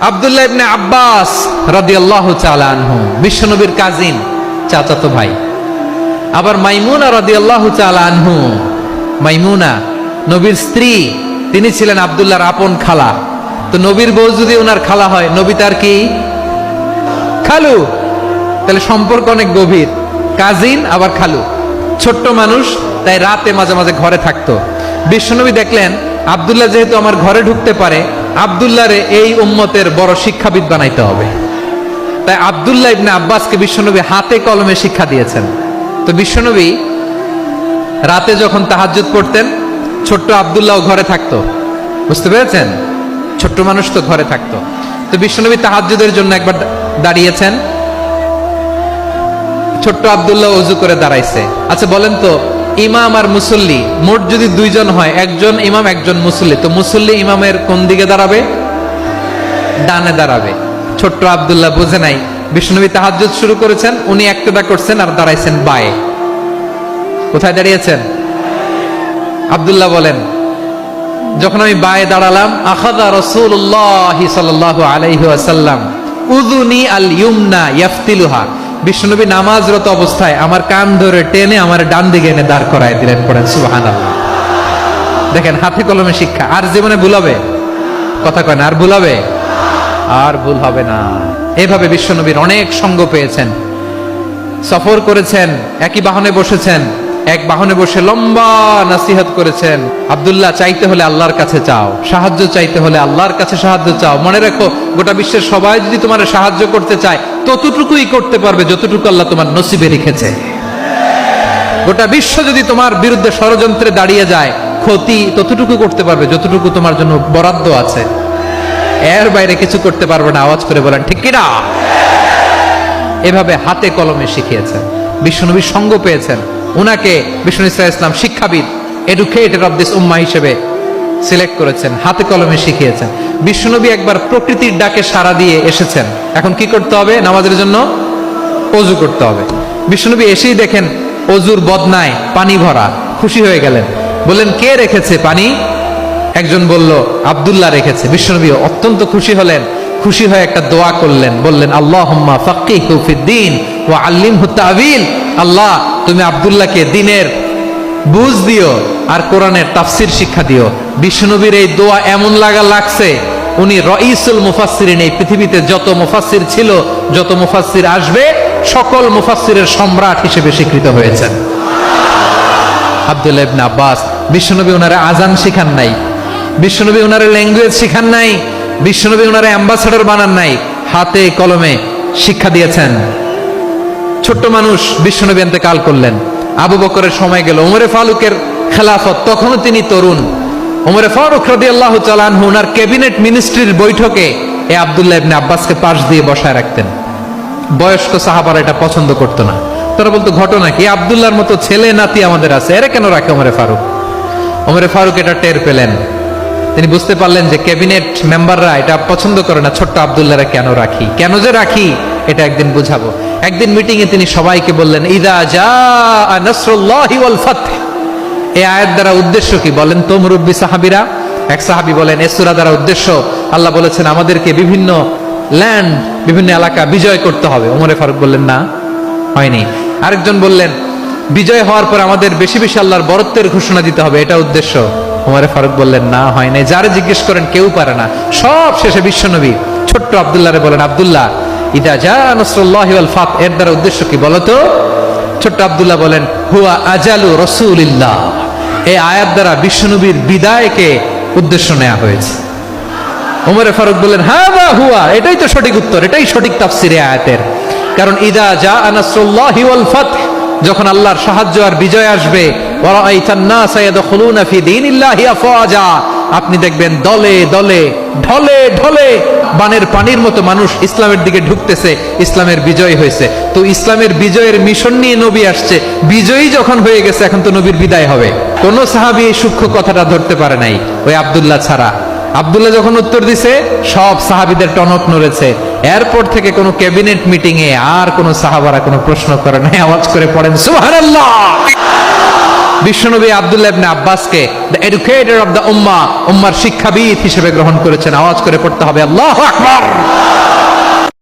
আব্দুল্লাহ ইবনে আব্বাস রাদিয়াল্লাহু তাআলা আনহু, বিশ্বনবীর কাজিন, চাচাতো ভাই। আবার মাইমুনা রাদিয়াল্লাহু তাআলা আনহু, মাইমুনা নবীর স্ত্রী, তিনি ছিলেন আব্দুল্লাহর আপন খালা। তো নবীর বউ যদি ওনার খালা হয়, নবী তার কি খালু, তাহলে সম্পর্ক অনেক গভীর। কাজিন আবার খালু, ছোট্ট মানুষ, তাই রাতে মাঝে মাঝে ঘরে থাকতো। বিশ্বনবী দেখলেন আব্দুল্লাহ যেহেতু আমার ঘরে ঢুকতে পারে, আব্দুল্লাহরে এই উম্মতের বড় শিক্ষাবিদ বানাইতে হবে। তাই আব্দুল্লাহ ইবনে আব্বাসকে বিশ্বনবী হাতে কলমে শিক্ষা দিয়েছেন। তো বিশ্বনবী রাতে যখন তাহাজ্জুদ পড়তেন, ছোট্ট আব্দুল্লাহ ঘরে থাকতো। বুঝতে পেরেছেন? ছোট্ট মানুষ তো ঘরে থাকতো। তো বিশ্বনবী তাহাজ্জুদের জন্য একবার দাঁড়িয়েছেন, ছোট্ট আব্দুল্লাহ ওযু করে দাঁড়াইছে। আচ্ছা বলেন তো, ইমাম আর মুসল্লি মোট যদি দুইজন হয়, একজন ইমাম একজন মুসল্লি, তো মুসল্লি ইমামের কোন দিকে দাঁড়াবে? ডানে দাঁড়াবে। ছোট্ট আব্দুল্লাহ বুঝে নাই, বিশ্বনবী তাহাজ্জুদ শুরু করেছেন, উনি একতেদা করছেন আর দাঁড়াইছেন বায়ে। কোথায় দাঁড়িয়েছেন? আব্দুল্লাহ বলেন, যখন আমি বায়ে দাঁড়ালাম, আখাযা রাসূলুল্লাহ সাল্লাল্লাহু আলাইহি ওয়াসাল্লাম উযুনি আল ইউমনা ইয়াফতিলুহা, বিশ্বনবী নামাজরত অবস্থায় আমার কান ধরে টেনে আমার ডান দিকে এনে দাঁড় করায় দিলেন। পড়েন সুবহানাল্লাহ। দেখেন, হাতে কলমে শিক্ষা। আর জীবনে ভুল হবে? কথা কয় না, আর ভুল হবে? আর ভুল হবে না। এভাবে বিশ্বনবীর অনেক সঙ্গ পেয়েছেন, সফর করেছেন, একই বাহনে বসেছেন, এক বাহনে বসে লম্বা নসিহত করেছেন। আব্দুল্লাহ, চাইতে হলে আল্লাহর কাছে চাও, সাহায্য চাইতে হলে আল্লাহর কাছে সাহায্য চাও। মনে রাখো, গোটা বিশ্বের সবাই যদি তোমার সাহায্য করতে চায়, ততটুকুই করতে পারবে যতটুকু আল্লাহ তোমার নসিবে রেখেছে। গোটা বিশ্ব যদি তোমার বিরুদ্ধে ষড়যন্ত্রে দাঁড়িয়ে যায়, ক্ষতি ততটুকু করতে পারবে যতটুকু তোমার জন্য বরাদ্দ আছে। এর বাইরে কিছু করতে পারবে না। আওয়াজ করে বলেন ঠিক কিনা? এভাবে হাতে কলমে শিখিয়েছেন, বিশ্বনবীর সঙ্গ পেয়েছেন। উনাকে বিষ্ণু ইসলাম শিক্ষাবিদ, এডুকেটর অফ দিস উম্মাহ হিসেবে সিলেক্ট করেছেন, হাতে কলমে শিখিয়েছেন। বিশ্বনবী একবার প্রকৃতির ডাকে সাড়া দিয়ে এসেছেন। এখন কি করতে হবে? নামাজের জন্য ওযু করতে হবে। বিশ্বনবী এসেই দেখেন ওযুর বদনায় পানি ভরা, খুশি হয়ে গেলেন। বললেন, কে রেখেছে পানি? একজন বলল, আব্দুল্লাহ রেখেছে। বিশ্বনবী অত্যন্ত খুশি হলেন। খুশি হয়ে একটা দোয়া করলেন, বললেন, আল্লাহুম্মা ফাক্কিহু ফিদ্দীন ওয়া আল্লিমহু তা'ওয়ীল। আল্লাহ, তুমি আব্দুল্লাহকে দ্বীনের বুঝ দিও আর কোরআনের তাফসীর শিক্ষা দিও। বিশ্বনবীর এই দোয়া এমন লাগছে, উনি রাইসুল মুফাসসিরিন, এই পৃথিবীতে যত মুফাসসির ছিল, যত মুফাসসির আসবে, সকল মুফাসসিরের সম্রাট হিসেবে স্বীকৃত হয়েছেন আব্দুল্লাহ ইবনে আব্বাস। বিশ্বনবী ওনারে আজান শিখান নাই, বিশ্বনবী ওনারে ল্যাঙ্গুয়েজ শিখান নাই, বিশ্বনবী ওনারে অ্যাম্বাসেডর বানান নাই, হাতে কলমে শিক্ষা দিয়েছেন। ছোট্ট মানুষ, বিশ্বনবী ইন্তেকাল করলেন। আবু বকরের সময় গেল, ওমরে ফারুকের খেলাফত, তখনও তিনি তরুণ। ওমরে ফারুক রাদিয়াল্লাহু তাআলা আনহু ওনার ক্যাবিনেট মিনিস্ট্রির বৈঠকে এই আব্দুল্লাহ ইবনে আব্বাসকে পাশ দিয়ে বসায় রাখতেন। বয়স্ক সাহাবারা এটা পছন্দ করতো না। তারা বলতো, ঘটনা কি? আব্দুল্লাহর মতো ছেলে নাতি আমাদের আছে, এরা কেন রাখে ওমরে ফারুক? ওমরে ফারুক এটা টের পেলেন। তিনি বুঝতে পারলেন যে ক্যাবিনেট মেম্বাররা এটা পছন্দ করে না, ছোট্ট আব্দুল্লাহরে কেন রাখি, কেন যে রাখি, এটা একদিন বুঝাবো। একদিন মিটিং এ তিনি সবাইকে বললেন, ইযা জাআ নাসরুল্লাহি ওয়াল ফাতহ। এই আয়াত দ্বারা উদ্দেশ্য কি বলেন তো মুরব্বী সাহাবীরা? এক সাহাবী বলেন, এই সূরা দ্বারা উদ্দেশ্য, আল্লাহ বলেছেন আমাদেরকে বিভিন্ন ল্যান্ড, বিভিন্ন এলাকা বিজয় করতে হবে। ওমরে ফারুক বললেন, না, হয়নি। আরেকজন বললেন, বিজয় হওয়ার পর আমাদের বেশি বেশি আল্লাহর বরত্বের ঘোষণা দিতে হবে, এটা উদ্দেশ্য। ওমরে ফারুক বললেন, না, হয় নাই। যারে জিজ্ঞেস করেন কেউ পারে না। সব শেষে বিশ্বনবী ছোট্ট আব্দুল্লাহরে বলেন, আব্দুল্লাহ, ইদা জা নাসরুল্লাহি ওয়াল ফাতহ, এর দ্বারা উদ্দেশ্য কি বলো তো? ছোট্ট আব্দুল্লাহ বলেন, হুয়া আজালু রাসূলিল্লাহ। এই আয়াত দ্বারা বিশ্বনবীর বিদায়কে উদ্দেশ্য নেওয়া হয়েছে। ওমরে ফারুক বললেন, হাযা হুয়া, এটাই তো সঠিক উত্তর, এটাই সঠিক তাফসীরে আয়াতের। কারণ ইদা জা নাসরুল্লাহি ওয়াল ফাতহ, যখন আল্লাহর সাহায্য আর বিজয় আসবে, ওয়ারাআইতান নাসা ইয়াদখুলুনা ফি দীনিল্লাহি আফওয়াজা, আপনি দেখবেন দলে দলে, ঢলে ঢলে, বানের পানির মতো মানুষ ইসলামের দিকে ঢুকতেছে। ইসলামের বিজয় হয়েছে। তো ইসলামের বিজয়ের মিশন নিয়ে নবী আসছে। বিজয়ী যখন হয়ে গেছে, এখন তো নবীর বিদায় হবে। কোন সাহাবী এই সূক্ষ্ম কথাটা ধরতে পারে নাই, ওই আব্দুল্লাহ ছাড়া। আব্দুল্লাহ যখন উত্তর দিছে, সব সাহাবীদের টনক নড়েছে। এরপর থেকে কোনো ক্যাবিনেট মিটিং এ আর কোন সাহাবারা কোনো প্রশ্ন করে নাই। আওয়াজ করে পড়েন সুবহানাল্লাহ। বিশ্বনবী আব্দুল্লাহ ইবনে আব্বাসকে দ্য এডুকেটর অফ দ্য উম্মাহ, উম্মার শিক্ষাবিদ হিসেবে গ্রহণ করেছেন। আওয়াজ করে পড়তে হবে আল্লাহু আকবার।